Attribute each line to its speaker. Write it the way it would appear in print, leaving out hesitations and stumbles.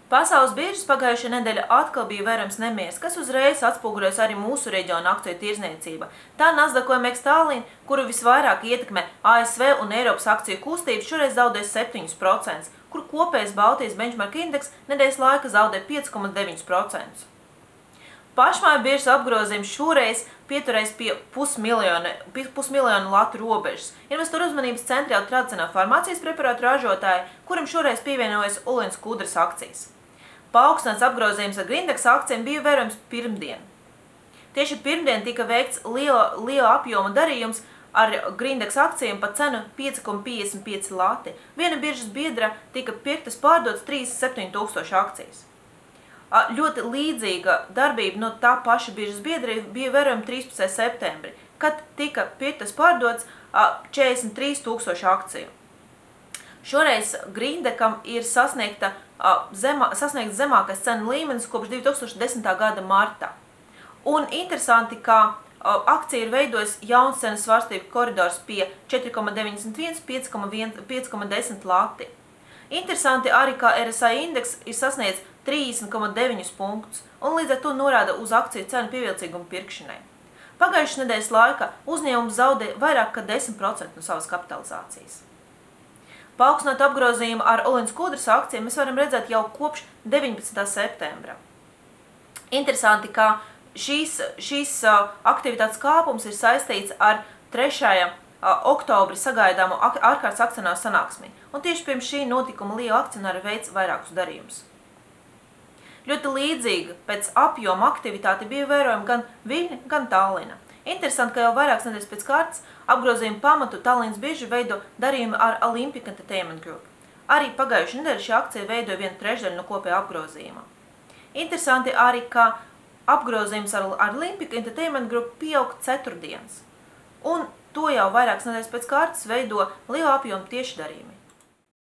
Speaker 1: Pasaules biržas pagājušajā nedēļā atkal bija vērams nemieris, kas uzreiz atspoguļojas arī mūsu reģiona akciju tirdzniecība. Tā Nasdaq OMX Tallinn, kuru visvairāk ietekmē ASV un Eiropas akciju kustība, šoreiz zaudēs 7%, kur kopējais Baltijas benchmark indeks nedēļas laika zaudē 5,9%. Pašmāju biržas apgrozījums šoreiz pieturēs pie pusmiljonu latu robežas. Investoru uzmanības centrā jau tradicionāli farmācijas preparātu ražotāji, kuram šoreiz pievienojas Ullens Kudras akcijas. Paaugstināts apgrozījums ar Grindex akcijiem bija vērojams pirmdien. Tieši pirmdien tika veikts liela apjoma darījums ar Grindex akcijiem pa cenu 5,55 lati. Viena biržas biedra tika pirktas pārdotas 37 000 akcijas. Ļoti līdzīga darbība no tā paša biržas biedra bija vērojama 13. septembrī, kad tika pirktas pārdotas 43 000 akciju. Šoreiz Grindekam ir sasniegts zemākais cenu līmenis kopš 2010. gada martā. Un interesanti, ka akcija ir veidojis jauns cenas svārstību koridors pie 4,91–5,10 lati. Interesanti arī, ka RSI indeks ir sasniedz 30,9 punktus, un līdz ar to norāda uz akciju cenu pievilcīgumu pirkšanai. Pagājušas nedēļas laikā uzņēmums zaudē vairāk kā 10% no savas kapitalizācijas. Paaugstināt apgrozījumu ar Ullens Kudras akcijiem mēs varam redzēt jau kopš 19. septembra. Interesanti, ka šīs aktivitātes kāpums ir saistīts ar 3. oktobri sagaidāmo ārkārtas akcionāru sanāksmi, un tieši pirms šī notikuma liela akcionāri veic vairākus darījumus. Ļoti līdzīga pēc apjoma aktivitāte bija vērojama gan Viļņa, gan Tallina. Interesanti, ka jau vairākas nedēļas pēc kārtas apgrozījuma pamatu Tallinas birža veido darījumi ar Olympic Entertainment Group. Arī pagājušajā nedēļā šī akcija veidoja 1/3 no kopējā apgrozījuma. Interesanti arī, ka apgrozījums ar Olympic Entertainment Group pieaug ceturtdienas, un to jau vairākas nedēļas pēc kārtas veido liela apjoma tieši darījumi.